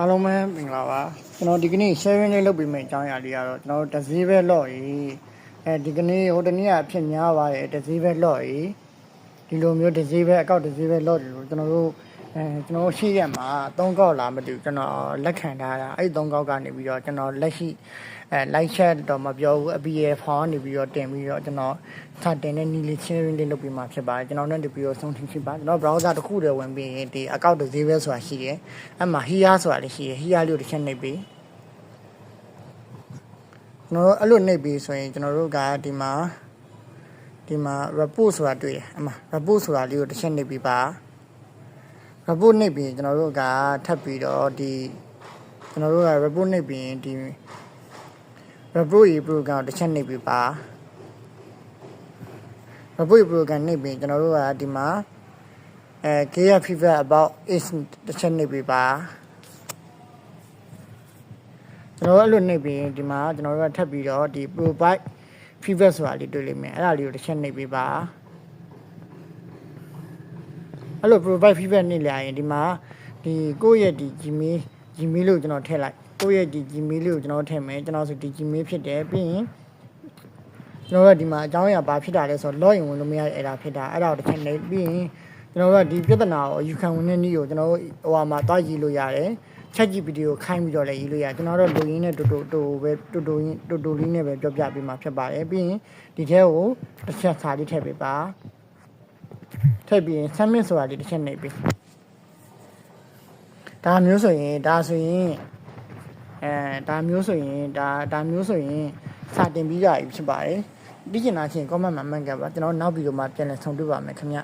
အားလုံးပဲမင်္ဂလာပါကျွန်တော်ဒီကနေ့ sharing လေးလုပ်ပေးမယ့်အကြောင်းအရာလေးကတော့ကျွန်တော်တို့တစ်စည်းပဲလော့ရေးဒီကနေ့ဟိုတနေ့အဖြစ်များပါတယ်တစ်စည်းပဲလော့ရေးဒီလိုမျိုးတစ်စည်းပဲအကောက်တစ်စည်းပဲလော့တယ်လို့ကျွန်တော်တို့ရှိရမှာ3ကောက်လာမတူကျွန်တော်လက်ခံထားတာအဲ့3ကောက်ကနေပြီးတော့ကျွန်တော်လက်ရှိlike chat တော့မပြောဘူး API ဖောင်းနေပြီးတော့တင်ပြီးတော့ကျွန်တော်စတင်တဲ့ နီလီ sharing လေးလုပ်ပြီးမှဖြစ်ပါတယ်ကျွန်တော်နဲ့တပြီးတော့ဆုံးထင်ဖြစ်ပါကျွန်တော် browser တစ်ခုတည်းဝင်ပြီးရင်ဒီအကောက်တစ်စည်းပဲဆိုတာရှိတယ်အဲ့မှာ here ဆိုတာလေးရှိတယ် here လေးကိုတစ်ချက်နှိပ်ပြီးကျွန်တော်အဲ့လိုနှိပ်ပြီးဆိုရင်ကျွန်တော်တို့ကဒီမှာ report ဆိုတာတွေ့တယ်အမ report ဆိုတာလေးကိုတစ်ချက်နှိပ်ပြီးပါ report နှိပ်ပြီးကျွန်တော်တို့ကထပ်ပြီးတော့ဒီကျွန်တော်တို့က report နှိပ်ပြီးဒီ report ရေ program တစ်ချက်နှိပ်ပြီးပါ report program နှိပ်ပြီးကျွန်တော်တို့ကဒီမှာget feedback about is တစ်ချက်နှိပ်ပြီးပါကျွန်တော်အဲ့လိုနှိပ်ပြီးဒီမှာကျွန်တော်တို့ကထပ်ပြီးတော့ဒီ provide feedback ဆိုတာလေးတွေ့လိမ့်မယ်အဲ့ဒါလေးကိုတစ်ချက်နှိပ်ပြီးပါအဲ့လို provide feedback နှိပ်လိုက်ရင်ဒီမှာဒီကိုယ့်ရဲ့ဒီ Gmail လို့ကျွန်တော်ထည့်လိုက်ကိုယ့်ရဲ့ဒီ Gmail လေးကိုကျွန်တော်ထည့်မယ်ကျွန်တော်ဆိုဒီ Gmail ဖြစ်တယ်ပြီးရင်ကျွန်တော်တို့ဒီမှာအကြောင်းအရာဘာဖြစ်တာလဲဆိုတော့ login ဝင်လို့မရတဲ့ error ဖြစ်တာအဲ့ဒါကိုတစ်ချက်နှိပ်ပြီးရင်ကျွန်တော်တို့ကဒီပြဿနာကို you can ဝင်တဲ့နည်းကိုကျွန်တော်တို့ဟိုမှာတွားကြည့်လို့ရတယ် ChatGPT ကိုခိုင်းပြီးတော့လည်းရေးလို့ရတယ်ကျွန်တော်တို့လူရင်းနဲ့တူလေးနဲ့ပဲပြောပြပေးမှာဖြစ်ပါတယ်ပြီးရင်ဒီထဲကိုတစ်ချက်စာလေးထည့်ပေးပါထည့်ပြီးရင် submit ဆိုတာလေးတစ်ချက်နှိပ်ပေးဒါမျိုးဆိုရင်ဒါမျိုးဆိုရင်စာတင်ပြီးရပြီဖြစ်ပါတယ်ဒီကျင်လာချင်း comment မှာမှတ်ခဲ့ပါကျွန်တော်နောက်ဗီဒီယိုမှာပြန်လည်ဆုံတွေ့ပါမယ်ခင်ဗျ